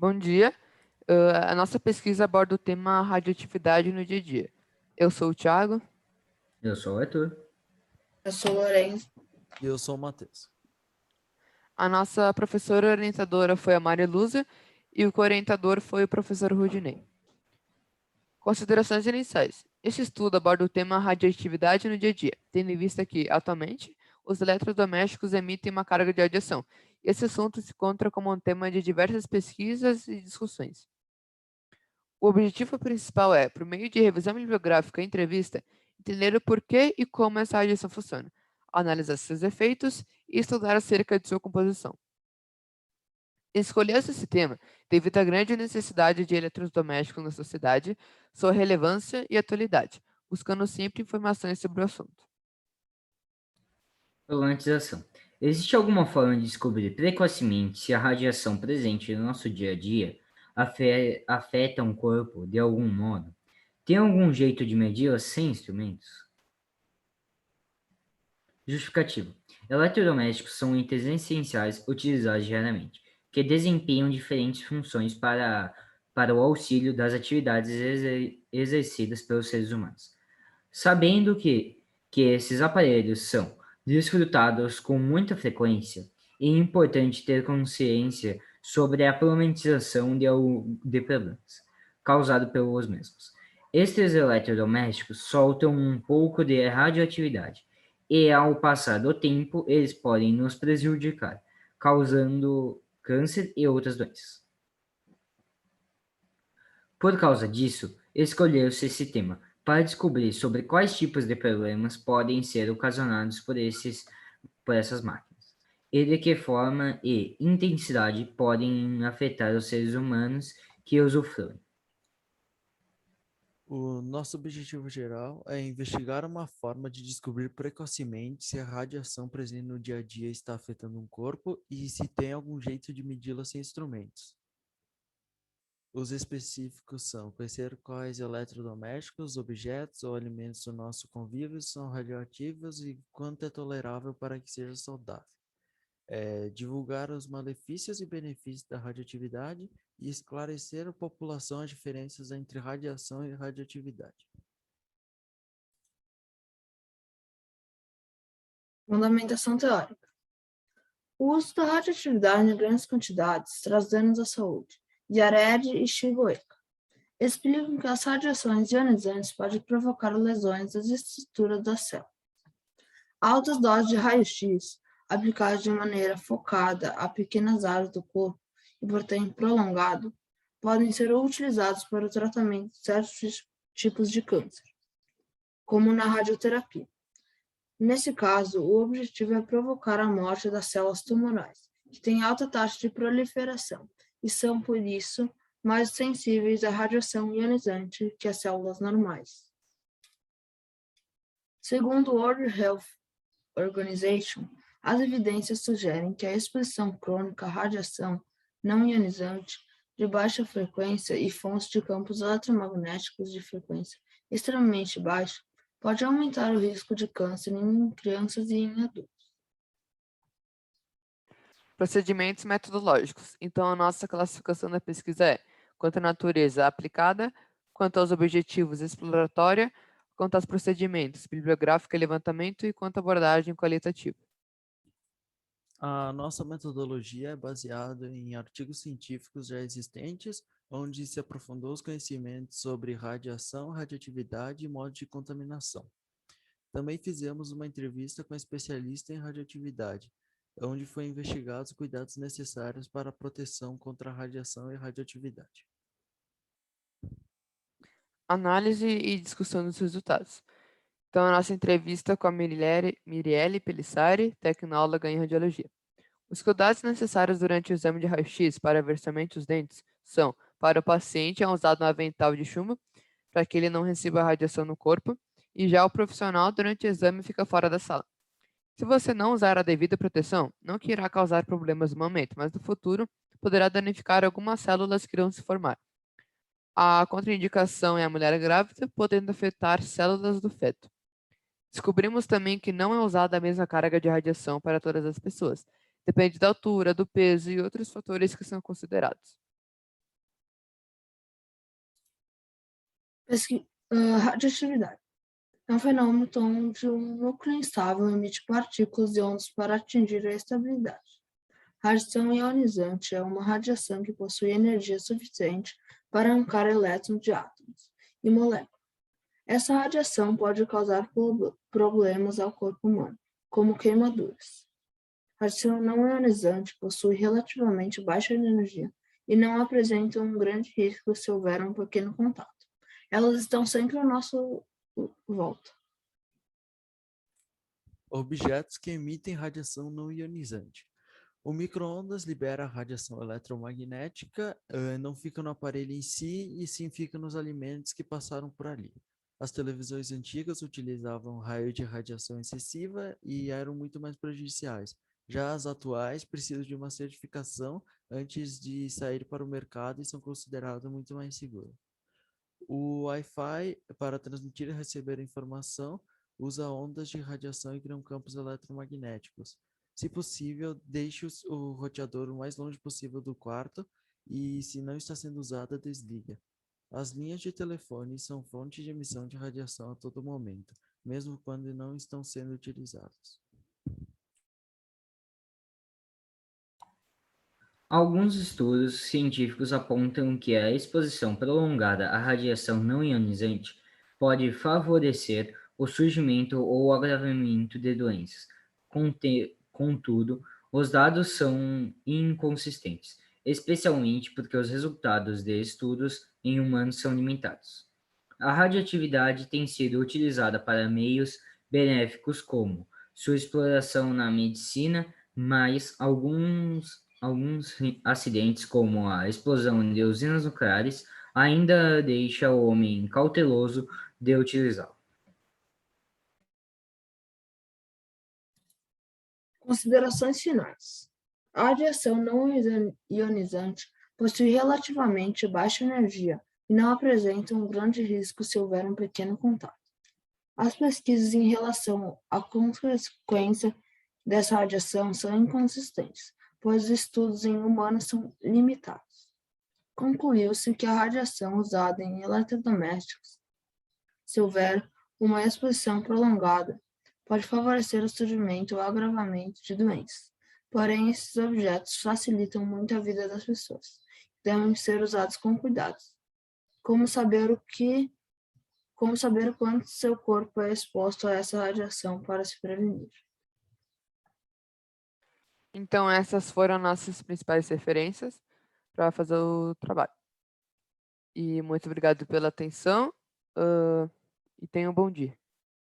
Bom dia. A nossa pesquisa aborda o tema radioatividade no dia a dia. Eu sou o Thiago. Eu sou o Arthur. Eu sou Lourenço. E eu sou o Matheus. A nossa professora orientadora foi a Maria Lúcia e o co-orientador foi o professor Rudinei. Considerações iniciais. Este estudo aborda o tema radioatividade no dia a dia, tendo em vista que, atualmente, os eletrodomésticos emitem uma carga de radiação. Esse assunto se encontra como um tema de diversas pesquisas e discussões. O objetivo principal é, por meio de revisão bibliográfica e entrevista, entender o porquê e como essa radiação funciona, analisar seus efeitos e estudar acerca de sua composição. Escolheu esse tema devido à grande necessidade de eletrodomésticos na sociedade, sua relevância e atualidade, buscando sempre informações sobre o assunto. Problematização. Existe alguma forma de descobrir precocemente se a radiação presente no nosso dia a dia afeta um corpo de algum modo? Tem algum jeito de medi-la sem instrumentos? Justificativo. Eletrodomésticos são itens essenciais utilizados diariamente, que desempenham diferentes funções para o auxílio das atividades exercidas pelos seres humanos. Sabendo que esses aparelhos são desfrutados com muita frequência, é importante ter consciência sobre a problematização de problemas causados pelos mesmos. Estes eletrodomésticos soltam um pouco de radioatividade e, ao passar do tempo, eles podem nos prejudicar, causando câncer e outras doenças. Por causa disso, escolheu-se esse tema para descobrir sobre quais tipos de problemas podem ser ocasionados por essas máquinas, e de que forma e intensidade podem afetar os seres humanos que usufruem. O nosso objetivo geral é investigar uma forma de descobrir precocemente se a radiação presente no dia a dia está afetando um corpo e se tem algum jeito de medi-la sem instrumentos. Os específicos são conhecer quais eletrodomésticos, objetos ou alimentos do nosso convívio são radioativos e quanto é tolerável para que seja saudável. Divulgar os malefícios e benefícios da radioatividade e esclarecer à população as diferenças entre radiação e radioatividade. Fundamentação teórica. O uso da radioatividade em grandes quantidades traz danos à saúde. Yared e Shigeoka explicam que as radiações ionizantes podem provocar lesões das estruturas da célula. Altas doses de raio-x, aplicadas de maneira focada a pequenas áreas do corpo e por tempo prolongado, podem ser utilizados para o tratamento de certos tipos de câncer, como na radioterapia. Nesse caso, o objetivo é provocar a morte das células tumorais, que têm alta taxa de proliferação e são, por isso, mais sensíveis à radiação ionizante que as células normais. Segundo o World Health Organization, as evidências sugerem que a exposição crônica à radiação não ionizante de baixa frequência e fontes de campos eletromagnéticos de frequência extremamente baixa pode aumentar o risco de câncer em crianças e em adultos. Procedimentos metodológicos. Então, a nossa classificação da pesquisa é quanto à natureza aplicada, quanto aos objetivos exploratória, quanto aos procedimentos bibliográfico e levantamento e quanto à abordagem qualitativa. A nossa metodologia é baseada em artigos científicos já existentes, onde se aprofundou os conhecimentos sobre radiação, radioatividade e modos de contaminação. Também fizemos uma entrevista com especialista em radioatividade, onde foi investigados os cuidados necessários para a proteção contra a radiação e radioatividade. Análise e discussão dos resultados. Então, a nossa entrevista com a Mirielle Pelissari, tecnóloga em radiologia. Os cuidados necessários durante o exame de raio-x para ver somente os dentes são, para o paciente, é usado um avental de chumbo, para que ele não receba radiação no corpo, e já o profissional, durante o exame, fica fora da sala. Se você não usar a devida proteção, não que irá causar problemas no momento, mas no futuro poderá danificar algumas células que irão se formar. A contraindicação é a mulher grávida, podendo afetar células do feto. Descobrimos também que não é usada a mesma carga de radiação para todas as pessoas. Depende da altura, do peso e outros fatores que são considerados. Radioatividade é um fenômeno onde um núcleo instável emite partículas e ondas para atingir a estabilidade. Radiação ionizante é uma radiação que possui energia suficiente para arrancar elétrons de átomos e moléculas. Essa radiação pode causar problemas ao corpo humano, como queimaduras. Radiação não ionizante possui relativamente baixa energia e não apresenta um grande risco se houver um pequeno contato. Elas estão sempre à nossa volta. Objetos que emitem radiação não ionizante. O micro-ondas libera radiação eletromagnética, não fica no aparelho em si, e sim fica nos alimentos que passaram por ali. As televisões antigas utilizavam raio de radiação excessiva e eram muito mais prejudiciais. Já as atuais precisam de uma certificação antes de sair para o mercado e são consideradas muito mais seguras. O Wi-Fi, para transmitir e receber informação, usa ondas de radiação e cria campos eletromagnéticos. Se possível, deixe o roteador o mais longe possível do quarto e, se não está sendo usada, desliga. As linhas de telefone são fonte de emissão de radiação a todo momento, mesmo quando não estão sendo utilizadas. Alguns estudos científicos apontam que a exposição prolongada à radiação não ionizante pode favorecer o surgimento ou agravamento de doenças. Contudo, os dados são inconsistentes, especialmente porque os resultados de estudos em humanos são limitados. A radioatividade tem sido utilizada para meios benéficos como sua exploração na medicina, mas alguns acidentes, como a explosão de usinas nucleares, ainda deixa o homem cauteloso de utilizá-lo. Considerações finais. A radiação não ionizante possui relativamente baixa energia e não apresenta um grande risco se houver um pequeno contato. As pesquisas em relação à consequência dessa radiação são inconsistentes, pois os estudos em humanos são limitados. Concluiu-se que a radiação usada em eletrodomésticos, se houver uma exposição prolongada, pode favorecer o surgimento ou agravamento de doenças. Porém, esses objetos facilitam muito a vida das pessoas. Devem ser usados com cuidado. Como saber o quanto seu corpo é exposto a essa radiação para se prevenir. Então, essas foram nossas principais referências para fazer o trabalho. E muito obrigado pela atenção e tenham um bom dia.